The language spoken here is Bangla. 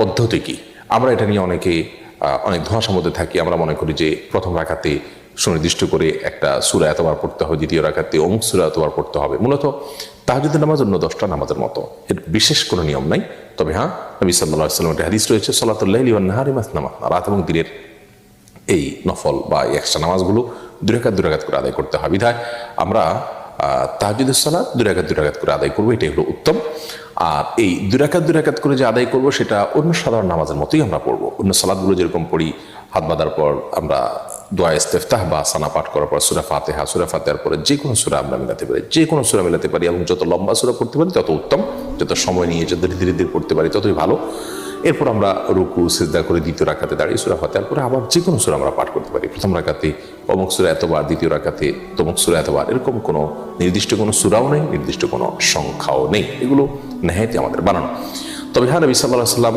পদ্ধতি কি? আমরা এটা নিয়ে অনেক ধোঁয়াশার মধ্যে থাকি। আমরা মনে করি যে প্রথম রাকাতে সুনির্দিষ্ট করে একটা সূরা এতবার পড়তে হবে, দ্বিতীয় রাকাতে অমুক সূরা এতবার পড়তে হবে। মূলত তাহাজ্জুদের নামাজ অন্য 10টা নামাজের মতো, এর বিশেষ কোনো নিয়ম নাই। তবে হ্যাঁ, নবী সাল্লাল্লাহু আলাইহি ওয়াসাল্লামের হাদিস রয়েছে, সালাতুল লাইলি ওয়ান নাহারি মাসনা মাসনা, রাত এবং দিনের এই নফল বা এক্সট্রা নামাজগুলো 2 রাকাত করে আদায় করতে হয়। বিধায় আমরা তাহাজ্জুদের সালাত 2 রাকাত করে আদায় করবো, এটাই হলো উত্তম। আর এই 2 রাকাত করে যে আদায় করব সেটা অন্য সাধারণ নামাজের মতোই আমরা পড়বো। অন্য সালাতগুলো যেরকম পড়ি, হাত বাঁধার পর আমরা দোয়া ইস্তেফতাহ বা সানা পাঠ করার পর সূরা ফাতিহার পরে যে কোনো সূরা আমরা মিলাতে পারি, এবং যত লম্বা সূরা পড়তে পারি তত উত্তম, যত সময় নিয়ে যত ধীরে ধীরে পড়তে পারি ততই ভালো। এরপর আমরা রুকু সিজদা করে দ্বিতীয় রাকাতে দাঁড়িয়ে সূরা ফাতিহার পরে আবার যে কোনো সূরা আমরা পাঠ করতে পারি। প্রথম রাকাতে অমুক সূরা এতবার, দ্বিতীয় রাকাতে তমুক সূরা এতবার, এরকম কোনো নির্দিষ্ট কোনো সূরাও নেই, নির্দিষ্ট কোনো সংখ্যাও নেই। এগুলো নেহায়েতই আমাদের বানানো। তবে হ্যাঁ, নবী সাল্লাল্লাহু আলাইহি ওয়াসাল্লাম